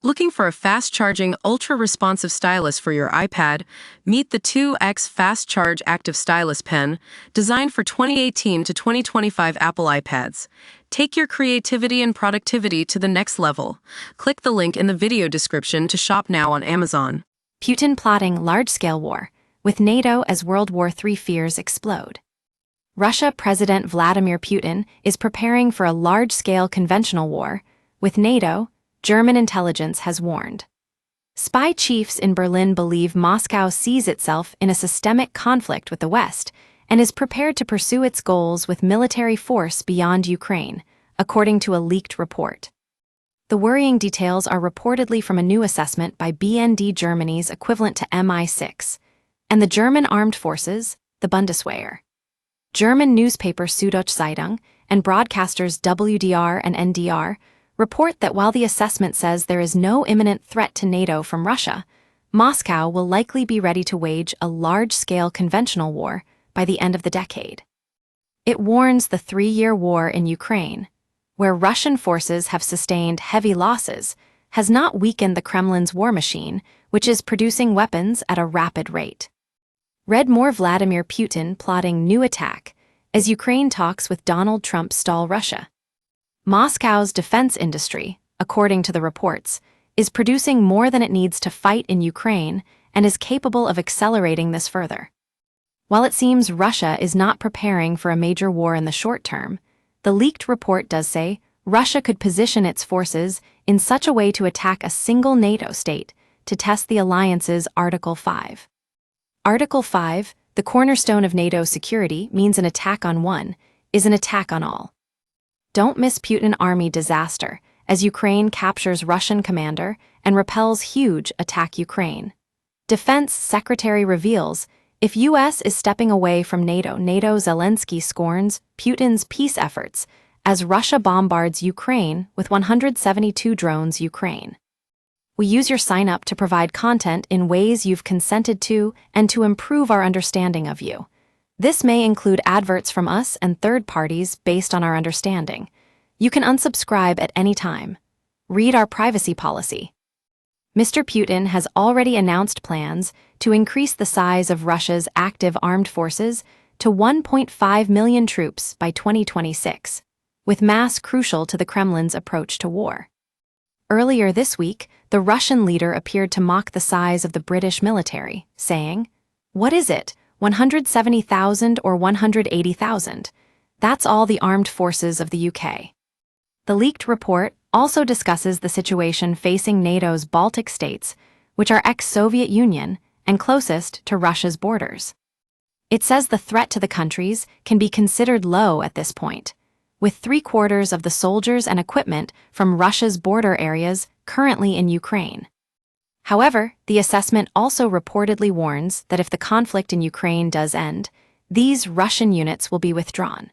Looking for a fast-charging, ultra-responsive stylus for your iPad? Meet the 2X Fast Charge Active Stylus Pen, designed for 2018 to 2025 Apple iPads. Take your creativity and productivity to the next level. Click the link in the video description to shop now on Amazon. Putin plotting large-scale war, with NATO as World War III fears explode. Russia President Vladimir Putin is preparing for a large-scale conventional war, with NATO, German intelligence has warned. Spy chiefs in Berlin believe Moscow sees itself in a systemic conflict with the West and is prepared to pursue its goals with military force beyond Ukraine, according to a leaked report. The worrying details are reportedly from a new assessment by BND Germany's equivalent to MI6, and the German armed forces, the Bundeswehr. German newspaper Süddeutsche Zeitung and broadcasters WDR and NDR report that while the assessment says there is no imminent threat to NATO from Russia, Moscow will likely be ready to wage a large-scale conventional war by the end of the decade. It warns the 3-year war in Ukraine, where Russian forces have sustained heavy losses, has not weakened the Kremlin's war machine, which is producing weapons at a rapid rate. Read more Vladimir Putin plotting new attack as Ukraine talks with Donald Trump stall Russia. Moscow's defense industry, according to the reports, is producing more than it needs to fight in Ukraine and is capable of accelerating this further. While it seems Russia is not preparing for a major war in the short term, the leaked report does say Russia could position its forces in such a way to attack a single NATO state to test the alliance's Article 5. Article 5, the cornerstone of NATO security, means an attack on one is an attack on all. Don't miss Putin army disaster as Ukraine captures Russian commander and repels huge attack Ukraine. Defense Secretary reveals if U.S. is stepping away from NATO, Zelensky scorns Putin's peace efforts as Russia bombards Ukraine with 172 drones. Ukraine. We use your sign-up to provide content in ways you've consented to and to improve our understanding of you. This may include adverts from us and third parties based on our understanding. You can unsubscribe at any time. Read our privacy policy. Mr. Putin has already announced plans to increase the size of Russia's active armed forces to 1.5 million troops by 2026, with mass crucial to the Kremlin's approach to war. Earlier this week, the Russian leader appeared to mock the size of the British military, saying, "What is it? 170,000 or 180,000. That's all the armed forces of the UK." The leaked report also discusses the situation facing NATO's Baltic states, which are ex-Soviet Union and closest to Russia's borders. It says the threat to the countries can be considered low at this point, with 3/4 of the soldiers and equipment from Russia's border areas currently in Ukraine. However, the assessment also reportedly warns that if the conflict in Ukraine does end, these Russian units will be withdrawn.